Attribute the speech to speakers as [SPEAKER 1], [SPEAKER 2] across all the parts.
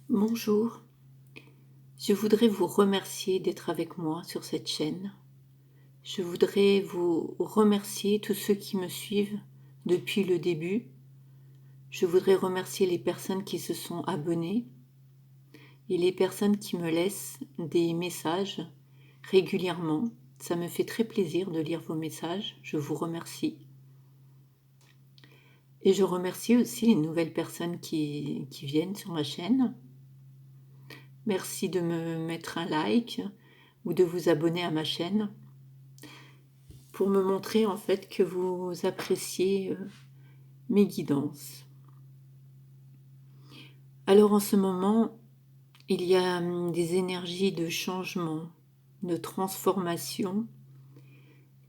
[SPEAKER 1] Bonjour, je voudrais vous remercier d'être avec moi sur cette chaîne. Je voudrais vous remercier tous ceux qui me suivent depuis le début. Je voudrais remercier les personnes qui se sont abonnées et les personnes qui me laissent des messages régulièrement. Ça me fait très plaisir de lire vos messages, je vous remercie. Et je remercie aussi les nouvelles personnes qui viennent sur ma chaîne. Merci de me mettre un like ou de vous abonner à ma chaîne pour me montrer en fait que vous appréciez mes guidances. Alors en ce moment, il y a des énergies de changement, de transformation,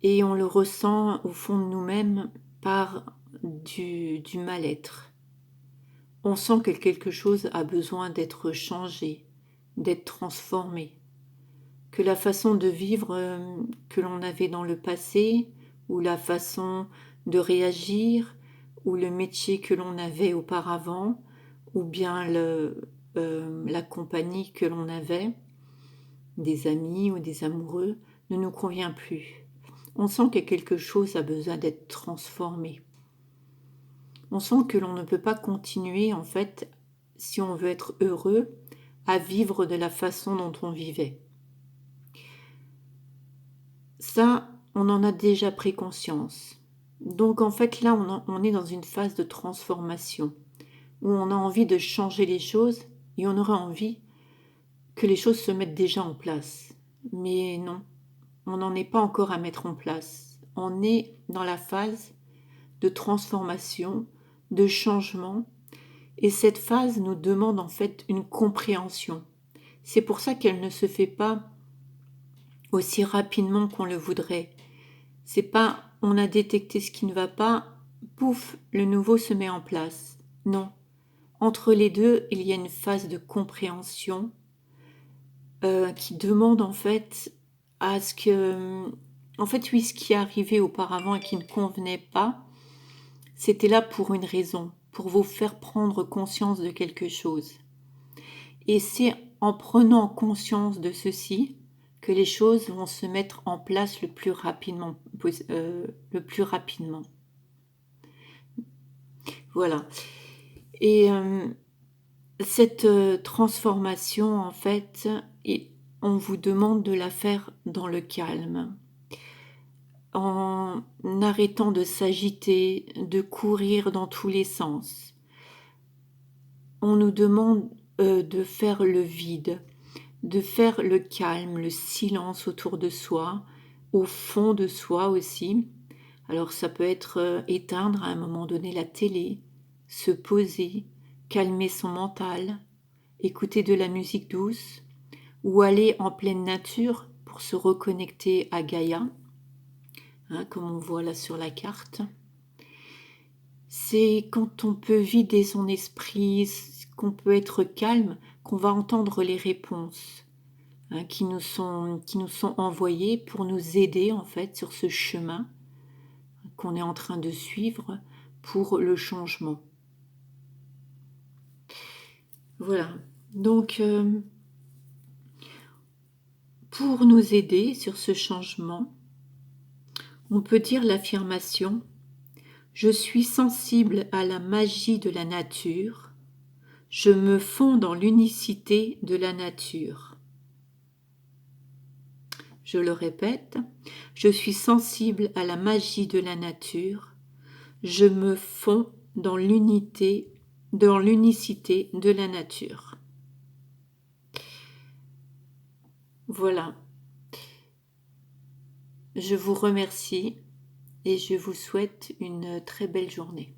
[SPEAKER 1] et on le ressent au fond de nous-mêmes par du mal-être. On sent que quelque chose a besoin d'être changé, d'être transformé, que la façon de vivre que l'on avait dans le passé, ou la façon de réagir, ou le métier que l'on avait auparavant, ou bien la compagnie que l'on avait, des amis ou des amoureux, ne nous convient plus. On sent que quelque chose a besoin d'être transformé. On sent que l'on ne peut pas continuer, en fait, si on veut être heureux, à vivre de la façon dont on vivait. Ça, on en a déjà pris conscience. Donc en fait, là, on est dans une phase de transformation, où on a envie de changer les choses, et on aurait envie que les choses se mettent déjà en place. Mais non, on n'en est pas encore à mettre en place. On est dans la phase de transformation, de changement, et cette phase nous demande en fait une compréhension. C'est pour ça qu'elle ne se fait pas aussi rapidement qu'on le voudrait. C'est pas on a détecté ce qui ne va pas, pouf, le nouveau se met en place. Non. Entre les deux, il y a une phase de compréhension qui demande en fait à ce que... En fait, oui, ce qui est arrivé auparavant et qui ne convenait pas, c'était là pour une raison, pour vous faire prendre conscience de quelque chose. Et c'est en prenant conscience de ceci que les choses vont se mettre en place le plus rapidement. Voilà. Et cette transformation, en fait, on vous demande de la faire dans le calme, en arrêtant de s'agiter, de courir dans tous les sens. On nous demande de faire le vide, de faire le calme, le silence autour de soi, au fond de soi aussi. Alors ça peut être éteindre à un moment donné la télé, se poser, calmer son mental, écouter de la musique douce, ou aller en pleine nature pour se reconnecter à Gaïa, comme on voit là sur la carte. C'est quand on peut vider son esprit, qu'on peut être calme, qu'on va entendre les réponses qui nous sont envoyées pour nous aider en fait sur ce chemin qu'on est en train de suivre pour le changement. Voilà. Donc, pour nous aider sur ce changement, on peut dire l'affirmation « Je suis sensible à la magie de la nature, je me fonds dans l'unicité de la nature. » Je le répète, je suis sensible à la magie de la nature, je me fonds dans l'unicité de la nature. Voilà. Je vous remercie et je vous souhaite une très belle journée.